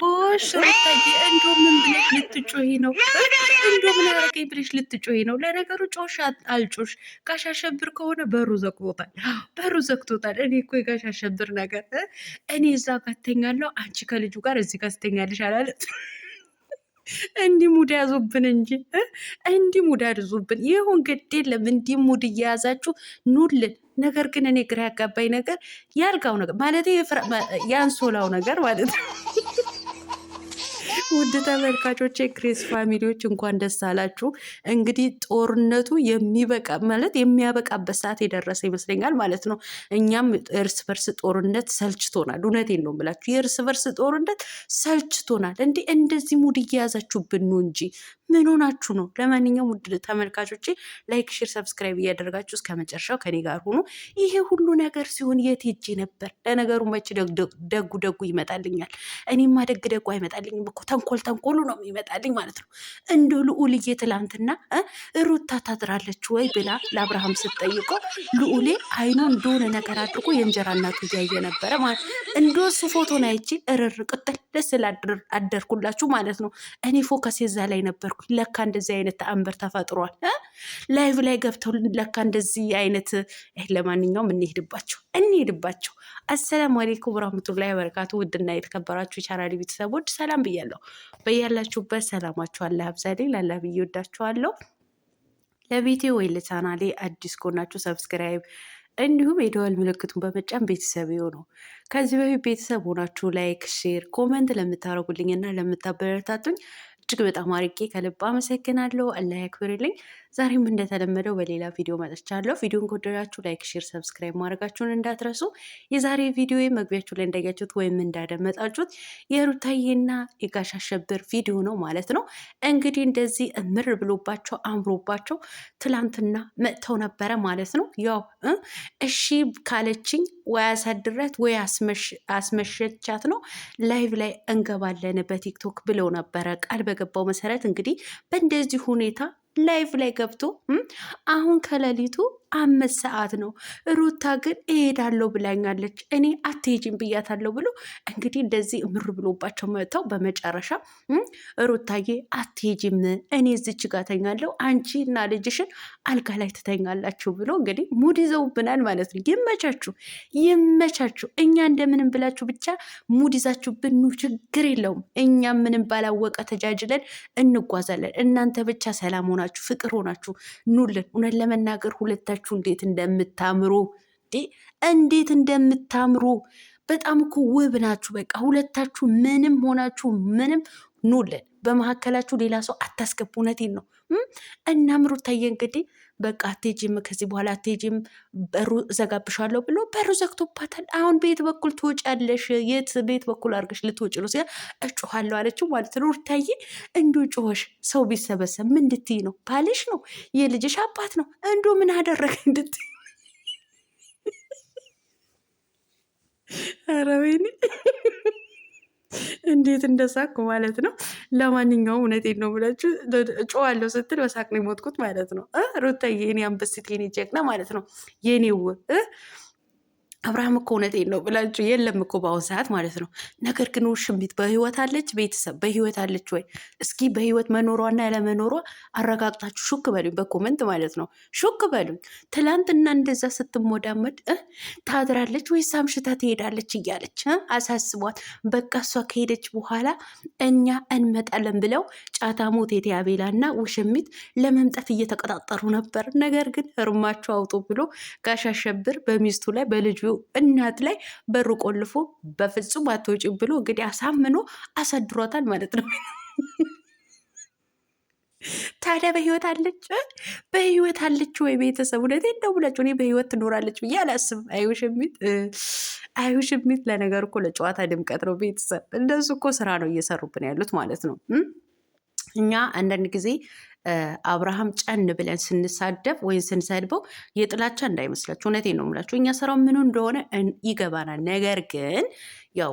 ጎሽ ሩታዬ፣ እንደው ምን ብለሽ ልትጮሂ ነው? እንደው ምን አረገኝ ብለሽ ልትጮሂ ነው? ለነገሩ ጮሽ አልጮሽ ጋሽ አሸብር ከሆነ በሩ ዘግቶታል፣ በሩ ዘግቶታል። እኔ እኮ የጋሽ አሸብር ነገር እኔ እዛ ጋር እተኛለሁ፣ አንቺ ከልጁ ጋር እዚህ ጋር ትተኛለሽ አላለት? እንዲህ ሙድ ያዙብን እንጂ እንዲህ ሙድ ያዙብን። ይሁን ግድ የለም እንዲህ ሙድ እየያዛችሁ ኑልን። ነገር ግን እኔ ግራ ያጋባኝ ነገር ያልጋው ነገር ማለት የአንሶላው ነገር ማለት ነው። ውድ ተመልካቾች ክሬስ ፋሚሊዎች እንኳን ደስ አላችሁ። እንግዲህ ጦርነቱ የሚበቃ ማለት የሚያበቃበት ሰዓት የደረሰ ይመስለኛል ማለት ነው። እኛም እርስ በርስ ጦርነት ሰልችቶናል። እውነቴን ነው የምላችሁ፣ የእርስ በርስ ጦርነት ሰልችቶናል። እንደዚህ ሙድ እየያዛችሁብን ነው እንጂ ምን ሆናችሁ ነው? ለማንኛውም ውድ ተመልካቾቼ ላይክ፣ ሼር፣ ሰብስክራይብ እያደረጋችሁ እስከ መጨረሻው ከኔ ጋር ሆኑ። ይሄ ሁሉ ነገር ሲሆን የት ሄጄ ነበር? ለነገሩ መች ደጉ ደጉ ይመጣልኛል። እኔማ ደጉ አይመጣልኝም እኮ ተንኮሉ ነው የሚመጣልኝ ማለት ነው። እንደ ልዑልዬ ትላንትና ሩታ ታድራለች ወይ ብላ ለአብርሃም ስትጠይቀው ልዑሌ አይኑ እንደሆነ ነገር አድርጎ የእንጀራ እናቱ እያየ ነበረ ማለት እንደ እሱ ፎቶን አይቼ እርር ቅጥል ደስ አደርኩላችሁ ማለት ነው። እኔ ፎከስ የዛ ላይ ነበርኩ። ለካ እንደዚህ አይነት ተአምር ተፈጥሯል። ላይቭ ላይ ገብተው ለካ እንደዚህ አይነት ለማንኛውም እንሄድባቸው። አሰላሙ አሌይኩም ወራህመቱላሂ ወበረካቱ። ውድና የተከበራችሁ የቻናሌ ቤተሰቦች ሰላም ብያለሁ። በያላችሁበት ሰላማችሁ አላህ ያብዛልኝ። ላላህ ብዬ ወዳችኋለሁ። ለቤቴ ወይ ለቻናሌ አዲስ ከሆናችሁ ሰብስክራይብ እንዲሁም የደወል ምልክቱን በመጫን ቤተሰብ ይሁኑ። ከዚህ በፊት ቤተሰብ ሆናችሁ ላይክ፣ ሼር፣ ኮመንት ለምታደርጉልኝ እና ለምታበረታቱኝ እጅግ በጣም አርጌ ከልብ አመሰግናለሁ። አላህ ያክብርልኝ። ዛሬም እንደተለመደው በሌላ ቪዲዮ መጥቻለሁ። ቪዲዮን ከወደዳችሁ ላይክ፣ ሼር፣ ሰብስክራይብ ማድረጋችሁን እንዳትረሱ። የዛሬ ቪዲዮ መግቢያችሁ ላይ እንዳያችሁት ወይም እንዳደመጣችሁት የሩታዬና የጋሽ አሸብር ቪዲዮ ነው ማለት ነው። እንግዲህ እንደዚህ እምር ብሎባቸው አምሮባቸው ትላንትና መጥተው ነበረ ማለት ነው። ያው እሺ ካለችኝ ወይ አሳድረት ወይ አስመሸቻት ነው ላይቭ ላይ እንገባለን በቲክቶክ ብለው ነበረ ቃል በገባው መሰረት እንግዲህ በእንደዚህ ሁኔታ ላይቭ ላይ ገብቶ አሁን ከሌሊቱ 5 ሰዓት ነው። ሩታ ግን እሄዳለሁ ብላኛለች፣ እኔ አትሄጂም ብያታለሁ ብሎ እንግዲህ እንደዚህ ምር ብሎባቸው መጥተው በመጨረሻ ሩታዬ አትሄጂም፣ እኔ እዚች ጋር ተኛለሁ፣ አንቺ እና ልጅሽን አልጋ ላይ ትተኛላችሁ ብሎ እንግዲህ ሙድ ይዘውብናል ማለት ነው። ይመቻችሁ። እኛ እንደምንም ብላችሁ ብቻ ሙድ ይዛችሁብን ችግር የለውም። እኛ ምንም ባላወቀ ተጃጅለን እንጓዛለን። እናንተ ብቻ ሰላም ሆናችሁ ፍቅር ሆናችሁ ኑልን። እውነት ለመናገር ሁለታችሁ እንዴት እንደምታምሩ በጣም እኮ ውብ ናችሁ። በቃ ሁለታችሁ ምንም ሆናችሁ ምንም ኑልን። በመካከላችሁ ሌላ ሰው አታስገቡ። እውነቴን ነው። እናም ሩታዬ እንግዲህ በቃ አትሄጂም፣ ከዚህ በኋላ አትሄጂም፣ በሩ ዘጋብሻለሁ ብሎ በሩ ዘግቶባታል። አሁን ቤት በኩል ትወጫለሽ? የት ቤት በኩል አድርገሽ ልትወጪ ነው? ሲያ እጮኋለሁ አለችው ማለት ነው። ሩታዬ እንዶ ጮኸሽ ሰው ቢሰበሰብ ምን እንድትይ ነው? ባልሽ ነው፣ የልጅሽ አባት ነው። እንዶ ምን አደረገ እንድትይ? ኧረ ወይኔ እንዴት እንደሳኩ ማለት ነው። ለማንኛውም እውነቴን ነው ብላችሁ ጮዋለሁ ስትል በሳቅ ነው የሞትኩት ማለት ነው። ሩታዬ የኔ አንበስት የኔ ጀግና ማለት ነው። የኔው አብርሃም እኮ እውነቴን ነው ብላችሁ የለም እኮ በአሁን ሰዓት ማለት ነው። ነገር ግን ውሽሚት በህይወት አለች? ቤተሰብ በህይወት አለች ወይ? እስኪ በህይወት መኖሯና ያለመኖሯ አረጋግጣችሁ ሹክ በሉኝ፣ በኮመንት ማለት ነው። ሹክ በሉኝ። ትላንትና እንደዛ ስትሞዳመድ ታድራለች ወይስ አምሽታ ትሄዳለች እያለች አሳስቧት። በቃ እሷ ከሄደች በኋላ እኛ እንመጣለን ብለው ጫታሞ ቴቴ አቤላ እና ውሽሚት ለመምጣት እየተቀጣጠሩ ነበር። ነገር ግን እርማቸው አውጡ ብሎ ጋሽ አሸብር በሚስቱ ላይ በልጁ እናት ላይ በሩ ቆልፎ በፍጹም አትወጪም ብሎ እንግዲህ አሳምኖ አሳድሯታል ማለት ነው። ታዲያ በህይወት አለች ወይ? ቤተሰብ እውነቴን እንደው ብላችሁ እኔ በህይወት ትኖራለች ብዬ አላስብም። አይውሽሚት ለነገር እኮ ለጨዋታ ድምቀት ነው። ቤተሰብ እንደሱ እኮ ስራ ነው እየሰሩብን ያሉት ማለት ነው። እኛ አንዳንድ ጊዜ አብርሃም ጫን ብለን ስንሳደብ ወይም ስንሰድበው የጥላቻ እንዳይመስላችሁ። እውነቴን ነው የምላችሁ። እኛ ስራው ምኑ እንደሆነ ይገባናል። ነገር ግን ያው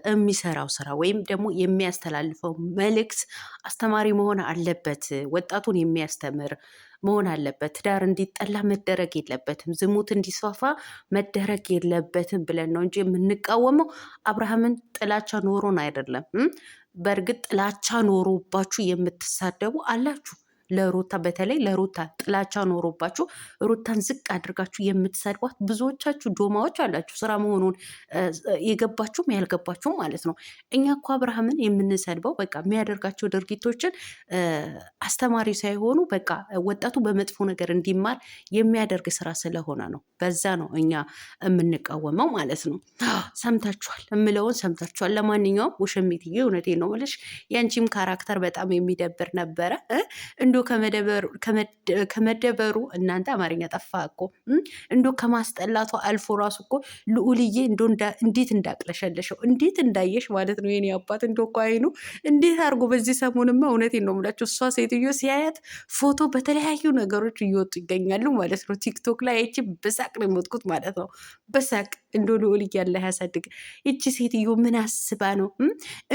የሚሰራው ስራ ወይም ደግሞ የሚያስተላልፈው መልእክት አስተማሪ መሆን አለበት። ወጣቱን የሚያስተምር መሆን አለበት። ትዳር እንዲጠላ መደረግ የለበትም። ዝሙት እንዲስፋፋ መደረግ የለበትም ብለን ነው እንጂ የምንቃወመው አብርሃምን ጥላቻ ኖሮን አይደለም። በእርግጥ ጥላቻ ኖሮባችሁ የምትሳደቡ አላችሁ። ለሩታ በተለይ ለሩታ ጥላቻ ኖሮባችሁ ሩታን ዝቅ አድርጋችሁ የምትሰድቧት ብዙዎቻችሁ ዶማዎች አላችሁ። ስራ መሆኑን የገባችሁም ያልገባችሁም ማለት ነው። እኛ እኮ አብርሃምን የምንሰድበው በቃ የሚያደርጋቸው ድርጊቶችን አስተማሪ ሳይሆኑ በቃ ወጣቱ በመጥፎ ነገር እንዲማር የሚያደርግ ስራ ስለሆነ ነው። በዛ ነው እኛ የምንቃወመው ማለት ነው። ሰምታችኋል፣ እምለውን ሰምታችኋል። ለማንኛውም ውሽሚትዬ እውነቴን ነው የምልሽ ያንቺም ካራክተር በጣም የሚደብር ነበረ። እንዶ ከመደበሩ እናንተ አማርኛ ጠፋ እኮ እንዶ ከማስጠላቷ አልፎ ራሱ እኮ ልዑልዬ እንዴት እንዳቅለሸለሸው እንዴት እንዳየሽ ማለት ነው። የኔ አባት እንዶ እኮ አይኑ እንዴት አድርጎ በዚህ ሰሞንማ እውነቴን ነው የምላቸው እሷ ሴትዮ ሲያያት ፎቶ በተለያዩ ነገሮች እየወጡ ይገኛሉ ማለት ነው። ቲክቶክ ላይ አይቺ በሳቅ ነው የሞትኩት ማለት ነው። በሳቅ እንዶ ልዑልዬ ያለ ያሳድግ። ይቺ ሴትዮ ምን አስባ ነው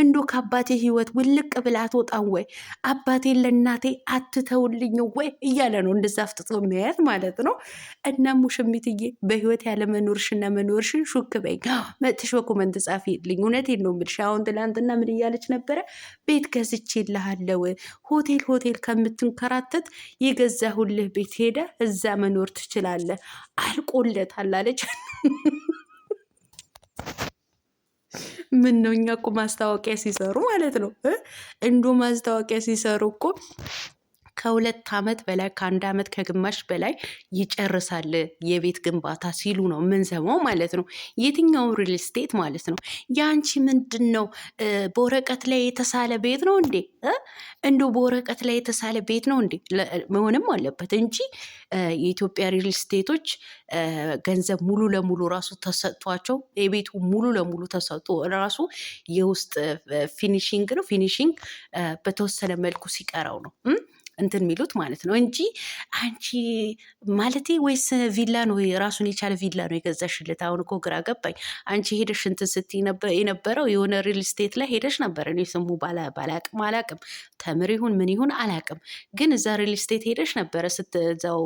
እንዶ ከአባቴ ህይወት ውልቅ ብላ አትወጣም ወይ አባቴን ለእናቴ አትተውልኝ ወይ እያለ ነው እንደዛ አፍጥጦ የሚያያት ማለት ነው። እና ሙሽሚትዬ በህይወት ያለመኖርሽና መኖርሽን ሹክ በይ። መጥሽ በኮመንት ጻፊልኝ። እውነቴን ነው የምልሽ። አሁን ትላንትና ምን እያለች ነበረ? ቤት ገዝቼልሃለሁ ሆቴል ከምትንከራተት የገዛሁልህ ቤት ሄደ እዛ መኖር ትችላለህ አልቆለታል አለች። ምን ነው እኛ እኮ ማስታወቂያ ሲሰሩ ማለት ነው እንዶ ማስታወቂያ ሲሰሩ እኮ ከ2 ዓመት በላይ ከ1 ዓመት ከግማሽ በላይ ይጨርሳል የቤት ግንባታ ሲሉ ነው የምንሰማው ማለት ነው። የትኛው ሪል ስቴት ማለት ነው። የአንቺ ምንድን ነው? በወረቀት ላይ የተሳለ ቤት ነው እንዴ? እንዶ በወረቀት ላይ የተሳለ ቤት ነው እንዴ? መሆንም አለበት እንጂ የኢትዮጵያ ሪል ስቴቶች ገንዘብ ሙሉ ለሙሉ ራሱ ተሰጥቷቸው የቤቱ ሙሉ ለሙሉ ተሰጥቶ ራሱ የውስጥ ፊኒሽንግ ነው ፊኒሽንግ በተወሰነ መልኩ ሲቀረው ነው እንትን የሚሉት ማለት ነው እንጂ አንቺ ማለቴ ወይስ ቪላ ነው የራሱን የቻለ ቪላ ነው የገዛሽለት? አሁን እኮ ግራ ገባኝ። አንቺ ሄደሽ እንትን ስትይ የነበረው የሆነ ሪል ስቴት ላይ ሄደሽ ነበር። እኔ ስሙ አላቅም ተምር ይሁን ምን ይሁን አላቅም፣ ግን እዛ ሪል ስቴት ሄደሽ ነበረ ስትዛው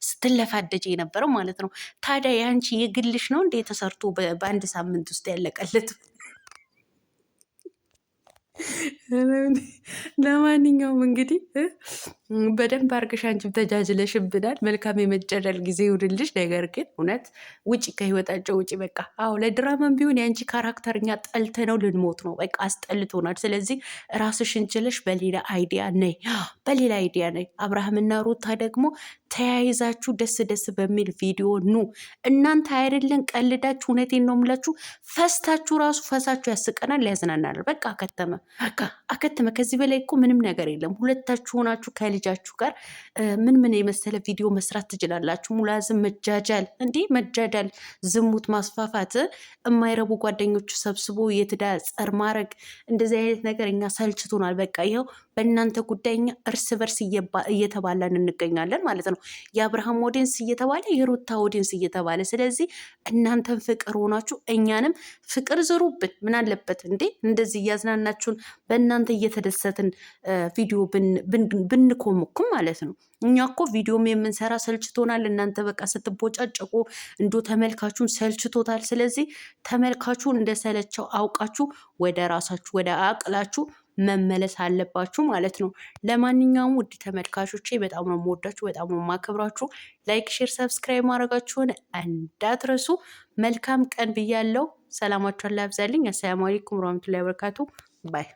ስትለፋደጅ የነበረው ማለት ነው። ታዲያ የአንቺ የግልሽ ነው እንዴ ተሰርቶ በአንድ ሳምንት ውስጥ ያለቀለት? ለማንኛውም እንግዲህ በደንብ አርገሽ አንቺም ተጃጅለሽብናል። መልካም የመጨረል ጊዜ ይሁንልሽ። ነገር ግን እውነት ውጭ ከህይወታቸው ውጭ በቃ። አዎ ለድራማም ቢሆን የአንቺ ካራክተር እኛ ጠልተ ነው ልንሞት ነው በቃ አስጠልቶናል። ስለዚህ ራስሽን ችለሽ በሌላ አይዲያ ነይ፣ በሌላ አይዲያ ነይ። አብርሃምና ሩታ ደግሞ ተያይዛችሁ ደስ ደስ በሚል ቪዲዮ ኑ። እናንተ አይደለን ቀልዳችሁ፣ እውነቴን ነው የምላችሁ ፈስታችሁ ራሱ ፈሳችሁ ያስቀናል፣ ያዝናናል። በቃ አከተመ፣ በቃ አከተመ። ከዚህ በላይ እኮ ምንም ነገር የለም። ሁለታችሁ ሆናችሁ ከልጃችሁ ጋር ምን የመሰለ ቪዲዮ መስራት ትችላላችሁ። ሙላዝም መጃጃል፣ እንዲህ መጃጃል፣ ዝሙት ማስፋፋት፣ የማይረቡ ጓደኞቹ ሰብስቦ የትዳር ጸር ማድረግ፣ እንደዚህ አይነት ነገር እኛ ሰልችቶናል። በቃ ይኸው በእናንተ ጉዳይ እኛ እርስ በርስ እየተባላን እንገኛለን ማለት ነው። የአብርሃም ኦዲንስ እየተባለ የሩታ ኦዲንስ እየተባለ። ስለዚህ እናንተን ፍቅር ሆናችሁ እኛንም ፍቅር ዝሩብን። ምን አለበት እንዴ? እንደዚህ እያዝናናችሁን በእናንተ እየተደሰትን ቪዲዮ ብንኮምኩም ማለት ነው። እኛ እኮ ቪዲዮም የምንሰራ ሰልችቶናል። እናንተ በቃ ስትቦጫጨቁ እንዶ ተመልካቹን ሰልችቶታል። ስለዚህ ተመልካቹን እንደሰለቸው አውቃችሁ ወደ ራሳችሁ ወደ አቅላችሁ መመለስ አለባችሁ ማለት ነው። ለማንኛውም ውድ ተመልካቾቼ በጣም ነው የምወዳችሁ፣ በጣም ነው የማከብራችሁ። ላይክ፣ ሼር፣ ሰብስክራይብ ማድረጋችሁን እንዳትረሱ። መልካም ቀን ብያለው። ሰላማችሁን ላብዛልኝ። አሰላሙ አለይኩም ወራህመቱላሂ ወበረካቱ። ባይ